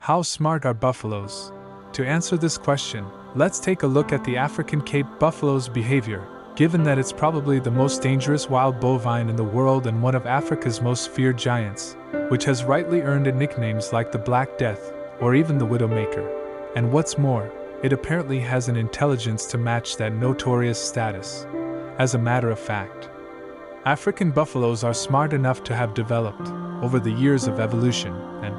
How smart are buffaloes? To answer this question, let's take a look at the African Cape buffalo's behavior, given that it's probably the most dangerous wild bovine in the world and one of Africa's most feared giants, which has rightly earned it nicknames like the Black Death or even the Widowmaker. And what's more, it apparently has an intelligence to match that notorious status. As a matter of fact, African buffaloes are smart enough to have developed, over the years of evolution, an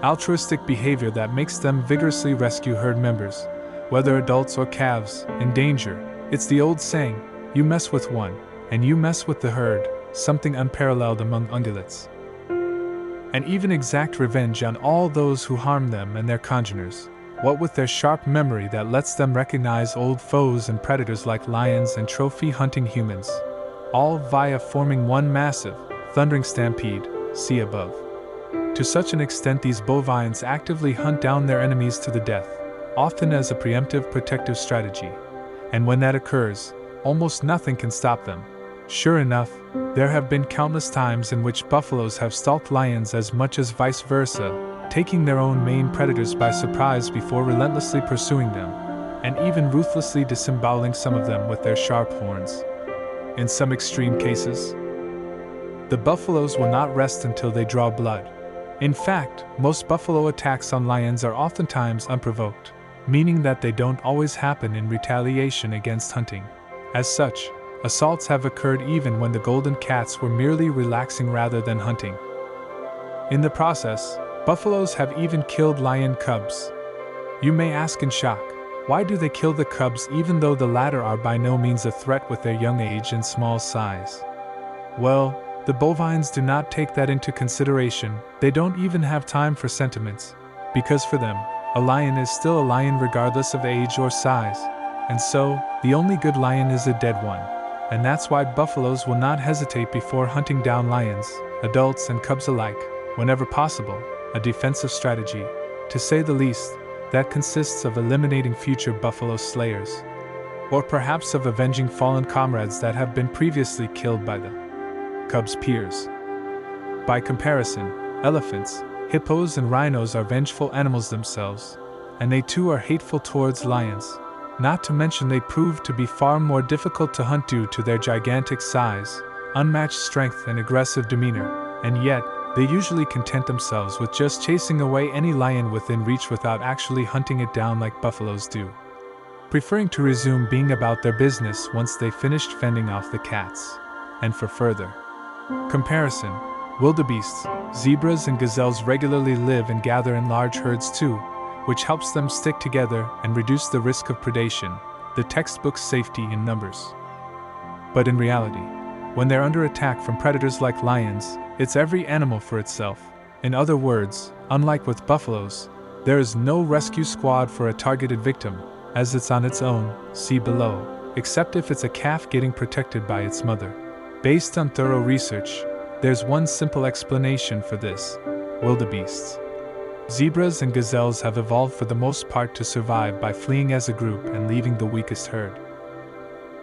altruistic behavior that makes them vigorously rescue herd members, whether adults or calves, in danger. It's the old saying, you mess with one, and you mess with the herd, something unparalleled among ungulates. And even exact revenge on all those who harm them and their congeners, what with their sharp memory that lets them recognize old foes and predators like lions and trophy-hunting humans, all via forming one massive, thundering stampede, see above. To such an extent these bovines actively hunt down their enemies to the death, often as a preemptive protective strategy. And when that occurs, almost nothing can stop them. Sure enough, there have been countless times in which buffaloes have stalked lions as much as vice versa, taking their own main predators by surprise before relentlessly pursuing them, and even ruthlessly disemboweling some of them with their sharp horns. In some extreme cases, the buffaloes will not rest until they draw blood. In fact, most buffalo attacks on lions are oftentimes unprovoked, meaning that they don't always happen in retaliation against hunting. As such, assaults have occurred even when the golden cats were merely relaxing rather than hunting. In the process, buffaloes have even killed lion cubs. You may ask in shock, why do they kill the cubs even though the latter are by no means a threat with their young age and small size? Well, the bovines do not take that into consideration. They don't even have time for sentiments, because for them, a lion is still a lion regardless of age or size, and so, the only good lion is a dead one. And that's why buffaloes will not hesitate before hunting down lions, adults and cubs alike, whenever possible, a defensive strategy, to say the least, that consists of eliminating future buffalo slayers, or perhaps of avenging fallen comrades that have been previously killed by the cubs' peers. By comparison, elephants, hippos and rhinos are vengeful animals themselves, and they too are hateful towards lions, not to mention they prove to be far more difficult to hunt due to their gigantic size, unmatched strength and aggressive demeanor, and yet, they usually content themselves with just chasing away any lion within reach without actually hunting it down like buffaloes do, preferring to resume being about their business once they finished fending off the cats. And for further comparison, wildebeests, zebras and gazelles regularly live and gather in large herds too, which helps them stick together and reduce the risk of predation, the textbook's safety in numbers. But in reality, when they're under attack from predators like lions, it's every animal for itself. In other words, unlike with buffaloes, there is no rescue squad for a targeted victim, as it's on its own, see below, except if it's a calf getting protected by its mother. Based on thorough research, there's one simple explanation for this: wildebeests. Zebras and gazelles have evolved for the most part to survive by fleeing as a group and leaving the weakest herd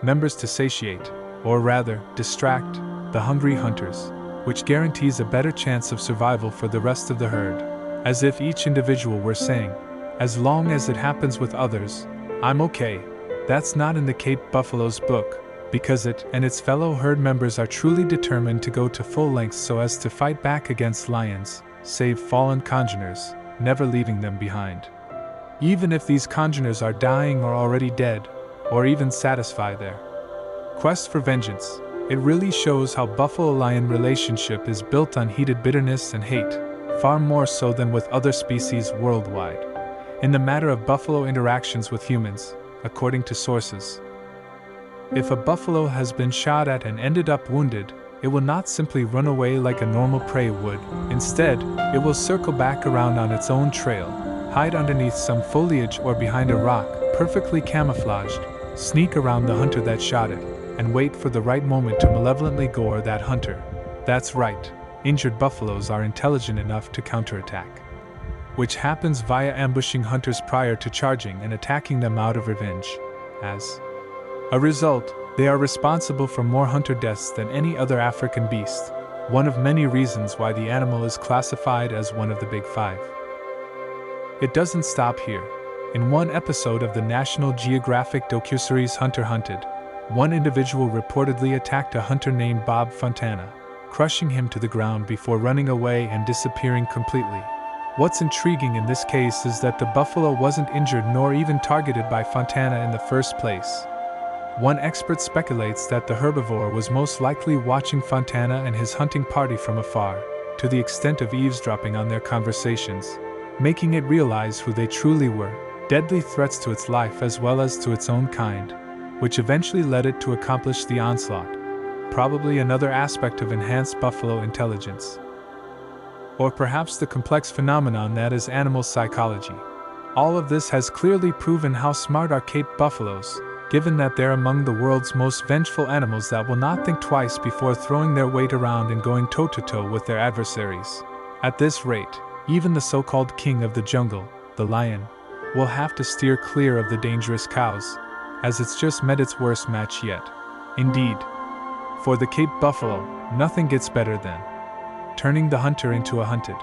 members to satiate, or rather, distract, the hungry hunters, which guarantees a better chance of survival for the rest of the herd, as if each individual were saying, as long as it happens with others, I'm okay. That's not in the Cape buffalo's book, because it and its fellow herd members are truly determined to go to full lengths so as to fight back against lions, save fallen congeners, never leaving them behind. Even if these congeners are dying or already dead, or even satisfy their quest for vengeance, it really shows how buffalo-lion relationship is built on heated bitterness and hate, far more so than with other species worldwide. In the matter of buffalo interactions with humans, according to sources, if a buffalo has been shot at and ended up wounded, it will not simply run away like a normal prey would. Instead, it will circle back around on its own trail, hide underneath some foliage or behind a rock, perfectly camouflaged, sneak around the hunter that shot it, and wait for the right moment to malevolently gore that hunter. That's right, injured buffaloes are intelligent enough to counterattack, which happens via ambushing hunters prior to charging and attacking them out of revenge. As a result, they are responsible for more hunter deaths than any other African beast, one of many reasons why the animal is classified as one of the Big Five. It doesn't stop here. In one episode of the National Geographic docuseries Hunter Hunted, one individual reportedly attacked a hunter named Bob Fontana, crushing him to the ground before running away and disappearing completely. What's intriguing in this case is that the buffalo wasn't injured nor even targeted by Fontana in the first place. One expert speculates that the herbivore was most likely watching Fontana and his hunting party from afar, to the extent of eavesdropping on their conversations, making it realize who they truly were, deadly threats to its life as well as to its own kind, which eventually led it to accomplish the onslaught. Probably another aspect of enhanced buffalo intelligence. Or perhaps the complex phenomenon that is animal psychology. All of this has clearly proven how smart are Cape buffaloes, given that they're among the world's most vengeful animals that will not think twice before throwing their weight around and going toe-to-toe with their adversaries. At this rate, even the so-called king of the jungle, the lion, will have to steer clear of the dangerous cows, as it's just met its worst match yet. Indeed, for the Cape buffalo, nothing gets better than turning the hunter into a hunted.